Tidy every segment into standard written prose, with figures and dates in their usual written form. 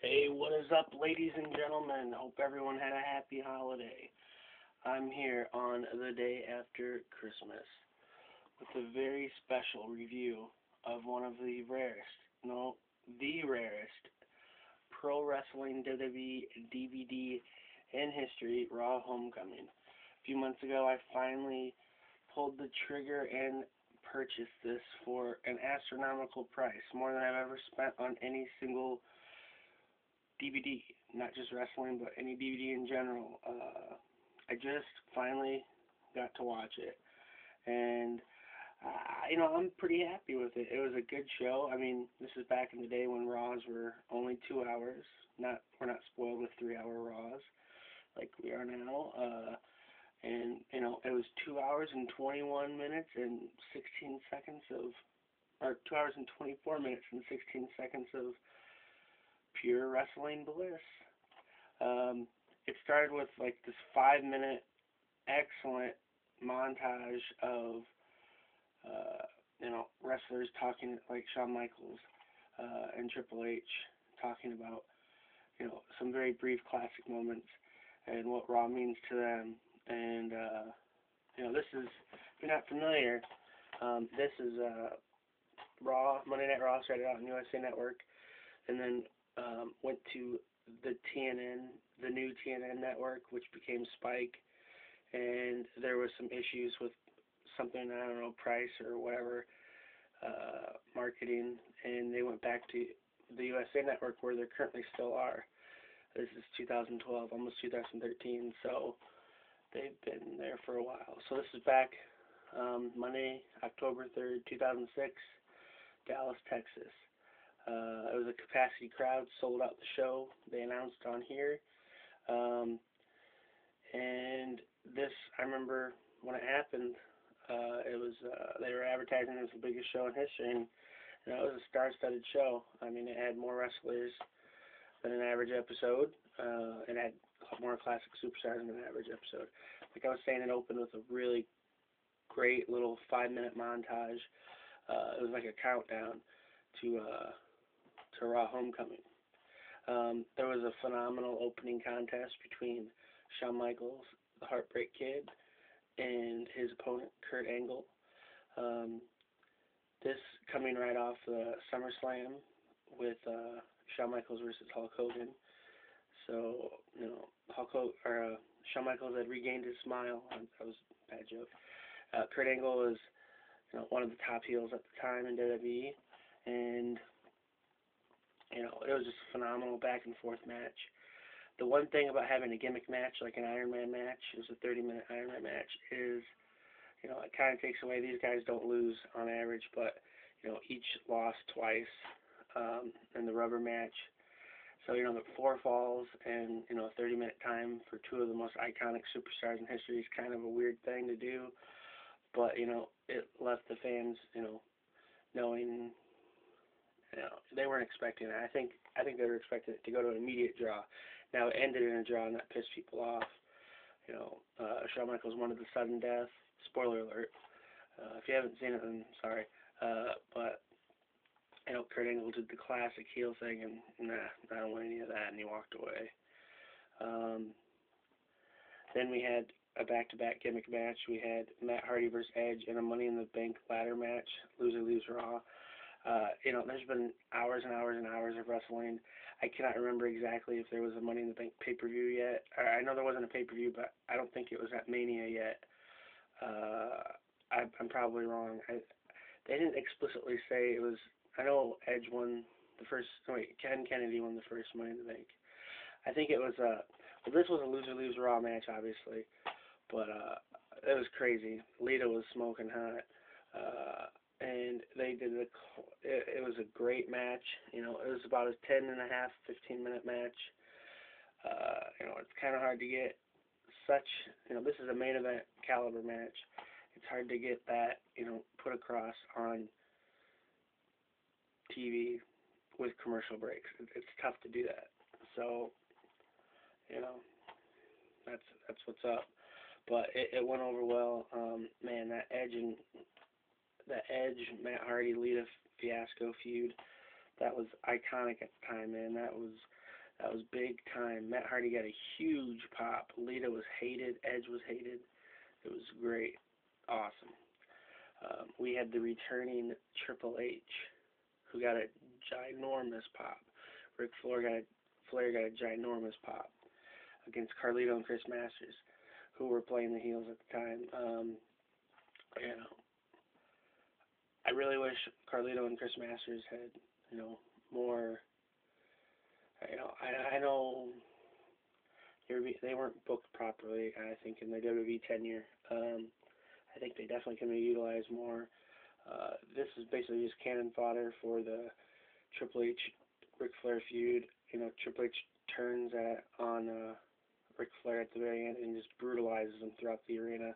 Hey, what is up, ladies and gentlemen? Hope everyone had a happy holiday. I'm here on the day after Christmas with a very special review of one of the rarest, no, the rarest pro wrestling WWE DVD in history, Raw Homecoming. A few months ago, I finally pulled the trigger and purchased this for an astronomical price, more than I've ever spent on any single DVD, not just wrestling, but any DVD in general. I just finally got to watch it, and I'm pretty happy with it. It was a good show. I mean, this is back in the day when Raws were only 2 hours. We're not spoiled with 3-hour Raws like we are now. And it was 2 hours and 21 minutes and 16 seconds of, or 2 hours and 24 minutes and 16 seconds of pure wrestling bliss. It started with like this 5-minute excellent montage of wrestlers talking, like Shawn Michaels and Triple H, talking about some very brief classic moments and what Raw means to them. And this is, if you're not familiar, this is Raw, Monday Night Raw started out on USA Network, and then went to the new TNN network, which became Spike, and there was some issues with something, I don't know, price or whatever, marketing, and they went back to the USA network where they currently still are. This is 2012, almost 2013, so they've been there for a while. So this is back Monday, October 3rd, 2006, Dallas, Texas. It was a capacity crowd, sold out the show, they announced on here. And this, I remember when it happened, it was, they were advertising it as the biggest show in history, and it was a star-studded show. I mean, it had more wrestlers than an average episode. It had more classic superstars than an average episode. Like I was saying, it opened with a really great little 5-minute montage. It was like a countdown to Raw Homecoming. There was a phenomenal opening contest between Shawn Michaels, the Heartbreak Kid, and his opponent, Kurt Angle. This coming right off the SummerSlam with Shawn Michaels versus Hulk Hogan. So, Shawn Michaels had regained his smile. That was a bad joke. Kurt Angle was one of the top heels at the time in WWE, and it was just a phenomenal back and forth match. The one thing about having a gimmick match, like an Iron Man match, it was a 30-minute Iron Man match, is, it kind of takes away, these guys don't lose on average, but, each lost twice in the rubber match. So, the 4 falls and, a 30-minute time for 2 of the most iconic superstars in history is kind of a weird thing to do. But, it left the fans, knowing, they weren't expecting it. I think they were expecting it to go to an immediate draw. Now, it ended in a draw, and that pissed people off. Shawn Michaels wanted the sudden death. Spoiler alert. If you haven't seen it, then sorry. But, Kurt Angle did the classic heel thing, and I don't want any of that, and he walked away. Then we had a back-to-back gimmick match. We had Matt Hardy versus Edge in a Money in the Bank ladder match. Loser leaves Raw. There's been hours and hours and hours of wrestling. I cannot remember exactly if there was a Money in the Bank pay-per-view yet. I know there wasn't a pay-per-view, but I don't think it was at Mania yet. I'm probably wrong. They didn't explicitly say it was. I know Edge won the first. Ken Kennedy won the first Money in the Bank. I think it was this was a loser leaves Raw match, obviously, but it was crazy. Lita was smoking hot. And they did it was a great match. It was about a 10.5, 15-minute match. It's kind of hard to get such, this is a main event caliber match. It's hard to get that, put across on TV with commercial breaks. It's tough to do that. So, that's what's up. But it went over well. Man, that Edge, Matt Hardy, Lita fiasco feud, that was iconic at the time, man. That was That was big time. Matt Hardy got a huge pop. Lita was hated. Edge was hated. It was great. Awesome. We had the returning Triple H, who got a ginormous pop. Flair got a ginormous pop against Carlito and Chris Masters, who were playing the heels at the time. You know, I really wish Carlito and Chris Masters had, more. I know they weren't booked properly, I think, in their WWE tenure. I think they definitely can be utilized more. This is basically just cannon fodder for the Triple H Ric Flair feud. Triple H turns on Ric Flair at the very end and just brutalizes him throughout the arena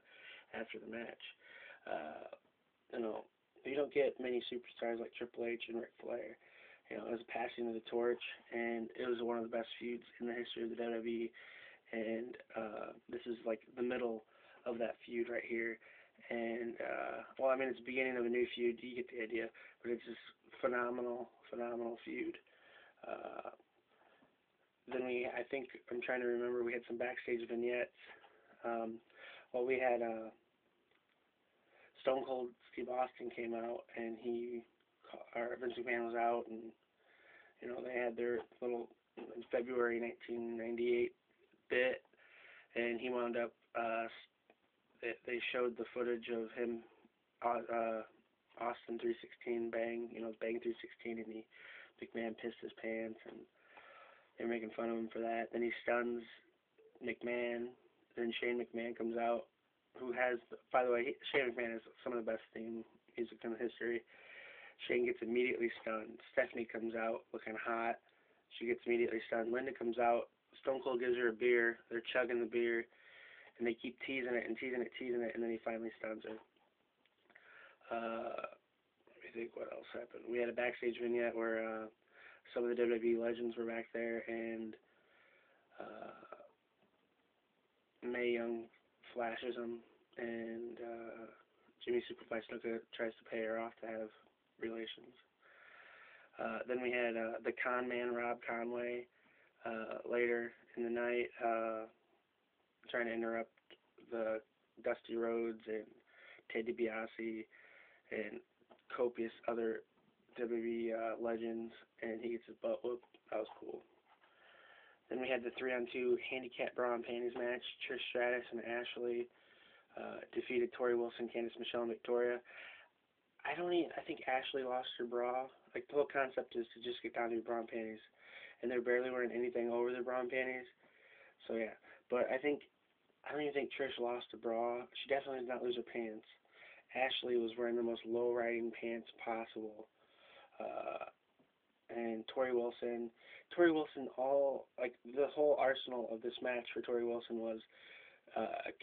after the match. You don't get many superstars like Triple H and Ric Flair. It was a passing of the torch, and it was one of the best feuds in the history of the WWE. And this is like the middle of that feud right here. And it's the beginning of a new feud. You get the idea, but it's just phenomenal feud. Then I'm trying to remember, we had some backstage vignettes. We had Stone Cold Steve Austin came out, and Vince McMahon was out, and they had their little February 1998 bit, and he wound up. They showed the footage of him, Austin 316 bang, bang 316, and McMahon pissed his pants, and they're making fun of him for that. Then he stuns McMahon. Then Shane McMahon comes out, who has, by the way, Shane McMahon has some of the best theme music in history. Shane gets immediately stunned. Stephanie comes out looking hot. She gets immediately stunned. Linda comes out. Stone Cold gives her a beer. They're chugging the beer, and they keep teasing it, and then he finally stuns her. Let me think what else happened. We had a backstage vignette where some of the WWE legends were back there, and Mae Young flashes him, and Jimmy Superfly Snuka tries to pay her off to have relations. Then we had the con man, Rob Conway, later in the night, trying to interrupt the Dusty Rhodes and Ted DiBiase and copious other WWE legends, and he gets his butt whooped. That was cool. Then we had the 3-on-2 handicap bra and panties match. Trish Stratus and Ashley defeated Tori Wilson, Candice Michelle, and Victoria. I think Ashley lost her bra. Like, the whole concept is to just get down to bra and panties, and they're barely wearing anything over their bra and panties. So yeah, but I don't even think Trish lost a bra. She definitely did not lose her pants. Ashley was wearing the most low-riding pants possible. And Tori Wilson, the whole arsenal of this match for Tori Wilson was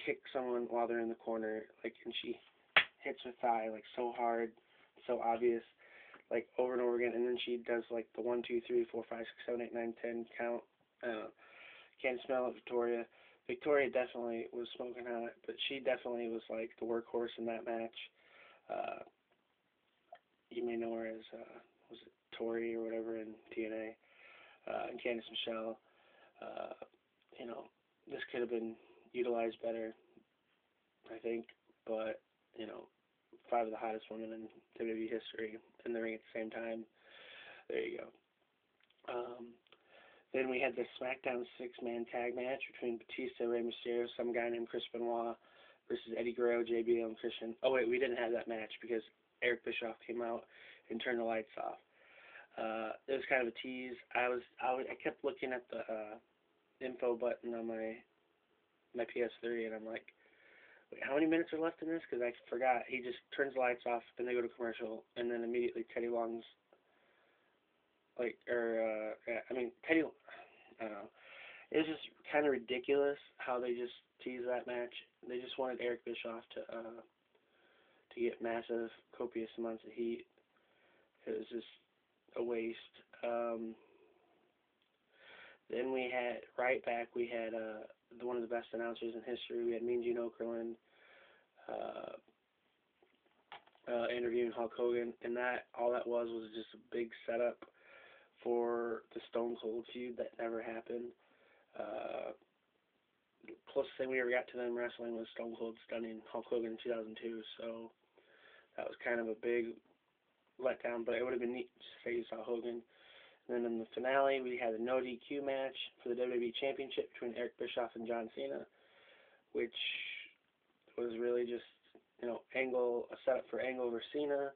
kick someone while they're in the corner, and she hits her thigh, so hard, so obvious, over and over again, and then she does, the 1, 2, 3, 4, 5, 6, 7, 8, 9, 10 count. Can't smell it, Victoria. Victoria definitely was smoking hot, but she definitely was, the workhorse in that match. You may know her as, was it Tori or whatever in TNA, and Candice Michelle. This could have been utilized better, I think, but, 5 of the hottest women in WWE history in the ring at the same time. There you go. Then we had the SmackDown 6-man tag match between Batista, Rey Mysterio, some guy named Chris Benoit versus Eddie Guerrero, JBL, and Christian. Oh wait, we didn't have that match because Eric Bischoff came out and turned the lights off. It was kind of a tease. I kept looking at the info button on my PS3, and I'm like, wait, how many minutes are left in this? Because I forgot. He just turns the lights off, then they go to commercial, and then immediately Teddy Long's, Teddy, I don't know. It was just kind of ridiculous how they just teased that match. They just wanted Eric Bischoff to get massive, copious amounts of heat. It was just a waste. Then we had, one of the best announcers in history. We had Mean Gene Okerlund interviewing Hulk Hogan, and all that was just a big setup for the Stone Cold feud that never happened. Closest thing we ever got to them wrestling was Stone Cold stunning Hulk Hogan in 2002, so that was kind of a big letdown, but it would have been neat to say you saw Hogan. And then in the finale, we had a no DQ match for the WWE Championship between Eric Bischoff and John Cena, which was really just, a setup for Angle versus Cena,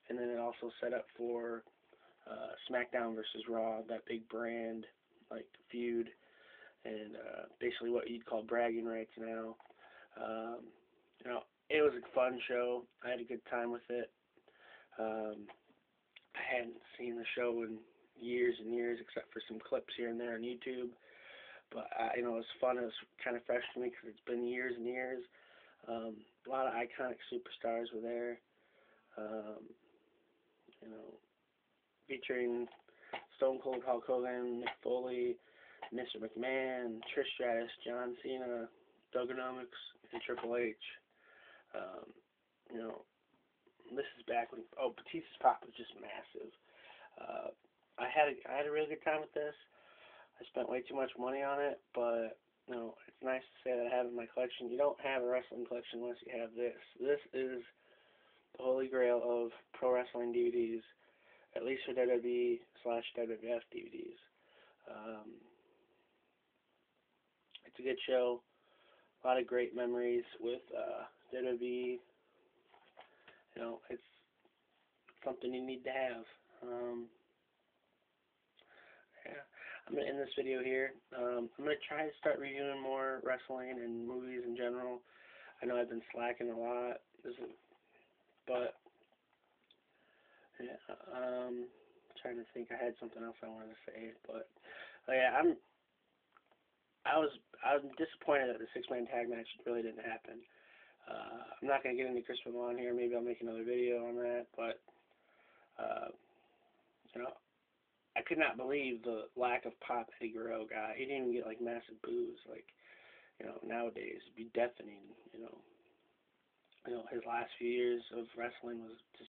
and then it also set up for SmackDown versus Raw, that big brand feud, and basically what you'd call bragging rights now. It was a fun show. I had a good time with it. I hadn't seen the show in years and years, except for some clips here and there on YouTube. But it was fun. It was kind of fresh to me because it's been years and years. A lot of iconic superstars were there. Featuring Stone Cold, Hulk Hogan, Mick Foley, Mr. McMahon, Trish Stratus, John Cena, Thuganomics, and Triple H. This is back when Batista's pop was just massive. I had a really good time with this. I spent way too much money on it, but it's nice to say that I have it in my collection. You don't have a wrestling collection unless you have this. This is the holy grail of pro wrestling DVDs, at least for WWE/WWF DVDs. It's a good show. A lot of great memories with WWE. It's something you need to have. I'm going to end this video here. I'm going to try to start reviewing more wrestling and movies in general. I know I've been slacking a lot, but yeah, trying to think. I had something else I wanted to say, but yeah, I'm disappointed that the six-man tag match really didn't happen. I'm not going to get into Chris Benoit here. Maybe I'll make another video on that, but I could not believe the lack of pop Eddie Guerrero got. He didn't even get massive boos. Nowadays it'd be deafening. His last few years of wrestling was just